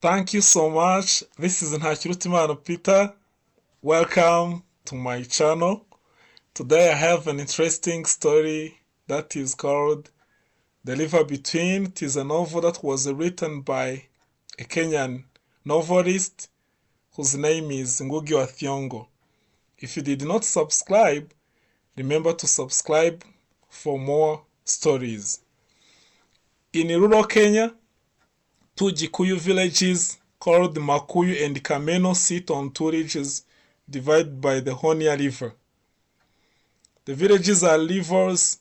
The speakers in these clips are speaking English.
Thank you so much. This is Ntakirutimana Peter. Welcome to my channel. Today I have an interesting story that is called The River Between. It is a novel that was written by a Kenyan novelist whose name is Ngugi wa Thiong'O. If you did not subscribe, remember to subscribe for more stories. In rural Kenya, two Gikuyu villages called Makuyu and Kameno sit on two ridges divided by the Honia River. The villages are rivals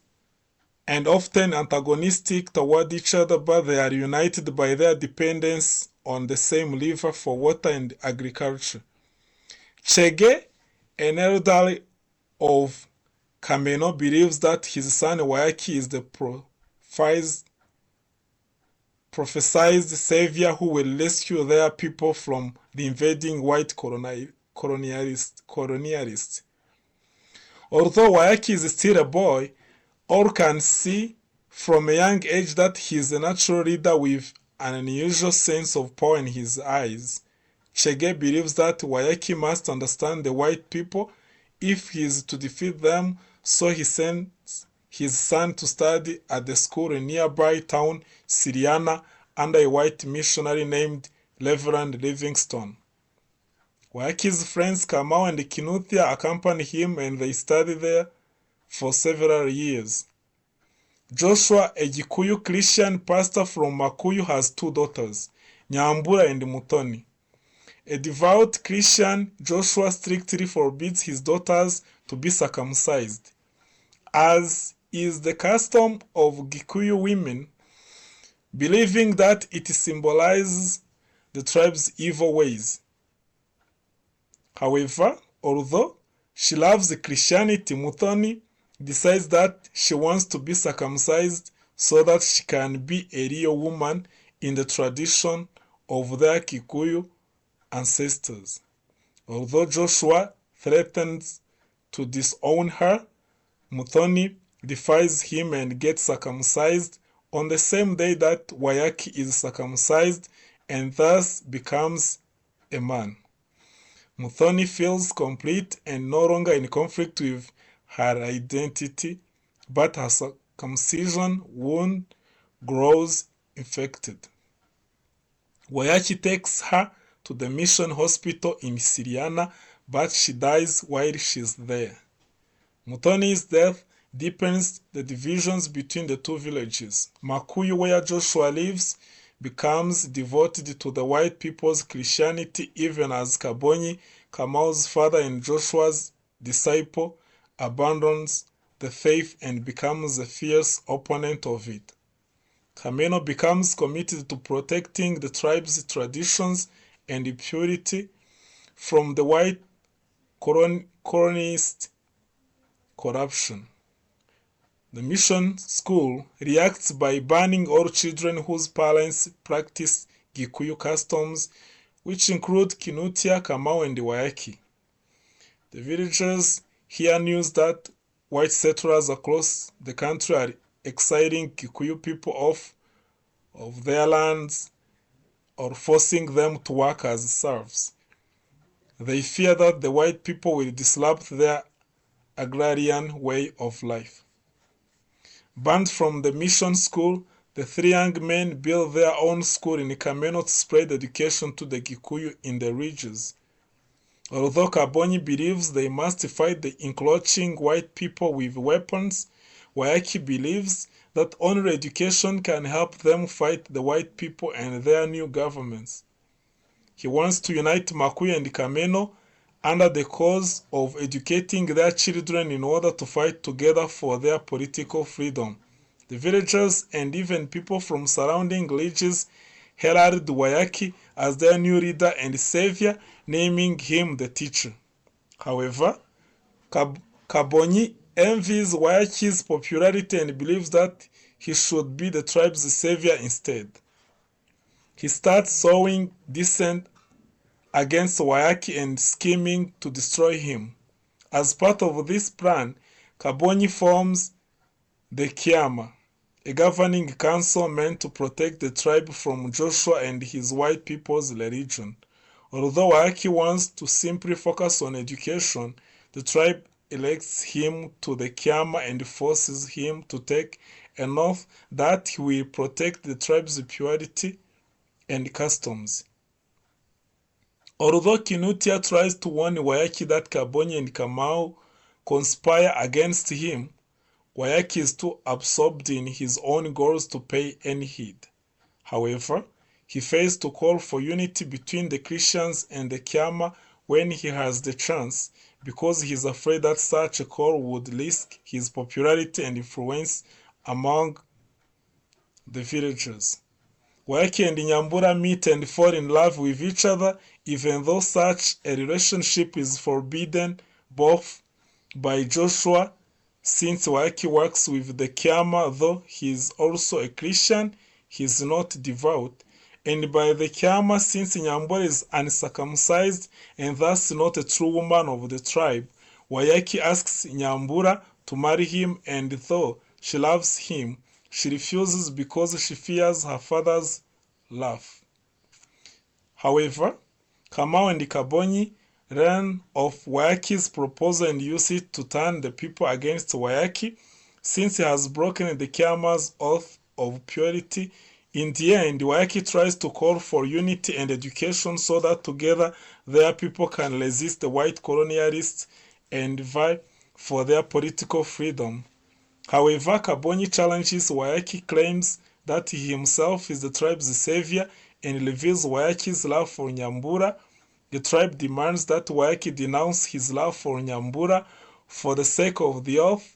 and often antagonistic toward each other, but they are united by their dependence on the same river for water and agriculture. Chege, an elder of Kameno, believes that his son Wayaki is the prophesied savior who will rescue their people from the invading white colonialists. Although Wayaki is still a boy, all can see from a young age that he is a natural leader with an unusual sense of power in his eyes. Chege believes that Wayaki must understand the white people if he is to defeat them, so he sends his son to study at the school in nearby town Siriana under a white missionary named Reverend Livingstone. Wayaki's friends Kamau and Kinuthia accompany him and they study there for several years. Joshua, a Gikuyu Christian pastor from Makuyu, has two daughters, Nyambura and Mutoni. A devout Christian, Joshua strictly forbids his daughters to be circumcised, as is the custom of Gikuyu women, believing that it symbolizes the tribe's evil ways. However, although she loves Christianity, Muthoni decides that she wants to be circumcised so that she can be a real woman in the tradition of their Kikuyu ancestors. Although Joshua threatens to disown her, Muthoni defies him and gets circumcised on the same day that Wayaki is circumcised and thus becomes a man. Muthoni feels complete and no longer in conflict with her identity, but her circumcision wound grows infected. Wayaki takes her to the mission hospital in Siriana, but she dies while she's there. Muthoni's death deepens the divisions between the two villages. Makuyu, where Joshua lives, becomes devoted to the white people's Christianity, even as Kabonyi, Kamau's father and Joshua's disciple, abandons the faith and becomes a fierce opponent of it. Kameno becomes committed to protecting the tribe's traditions and purity from the white colonist corruption. The mission school reacts by banning all children whose parents practice Gikuyu customs, which include Kinuthia, Kamau, and Wayaki. The villagers hear news that white settlers across the country are exiling Kikuyu people off of their lands or forcing them to work as serfs. They fear that the white people will disrupt their agrarian way of life. Banned from the mission school, the three young men built their own school in Kameno to spread education to the Gikuyu in the ridges. Although Kabonyi believes they must fight the encroaching white people with weapons, Wayaki believes that only education can help them fight the white people and their new governments. He wants to unite Makuyu and Kameno under the cause of educating their children in order to fight together for their political freedom. The villagers and even people from surrounding villages heralded Wayaki as their new leader and savior, naming him the teacher. However, Kabonyi envies Wayaki's popularity and believes that he should be the tribe's savior instead. He starts sowing dissent against Wayaki and scheming to destroy him. As part of this plan, Kabonyi forms the Kiama, a governing council meant to protect the tribe from Joshua and his white people's religion. Although Wayaki wants to simply focus on education, the tribe elects him to the Kiama and forces him to take an oath that he will protect the tribe's purity and customs. Although Kinutia tries to warn Wayaki that Kabonyi and Kamau conspire against him, Wayaki is too absorbed in his own goals to pay any heed. However, he fails to call for unity between the Christians and the Kiama when he has the chance, because he is afraid that such a call would risk his popularity and influence among the villagers. Wayaki and Nyambura meet and fall in love with each other, even though such a relationship is forbidden both by Joshua, since Wayaki works with the Kiama, though he is also a Christian, he is not devout, and by the Kiama, since Nyambura is uncircumcised and thus not a true woman of the tribe. Wayaki asks Nyambura to marry him, and though she loves him, she refuses because she fears her father's wrath. However, Kamau and Kabonyi learn of Wayaki's proposal and use it to turn the people against Wayaki, since he has broken the Kiama's oath of purity. In the end, Wayaki tries to call for unity and education so that together their people can resist the white colonialists and vie for their political freedom. However, Kabonyi challenges Wayaki, claims that he himself is the tribe's savior, and reveals Wayaki's love for Nyambura. The tribe demands that Wayaki denounce his love for Nyambura for the sake of the oath.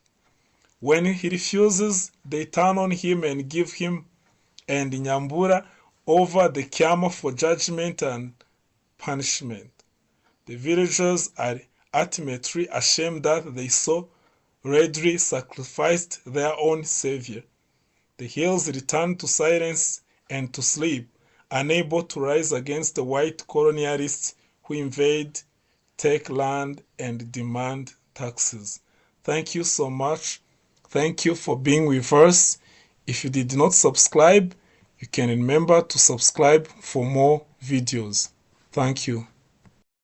When he refuses, they turn on him and give him and Nyambura over the Kiama for judgment and punishment. The villagers are ultimately ashamed that they so readily sacrificed their own savior. The hills return to silence and to sleep, unable to rise against the white colonialists who invade, take land, and demand taxes. Thank you so much. Thank you for being with us. If you did not subscribe, you can remember to subscribe for more videos. Thank you.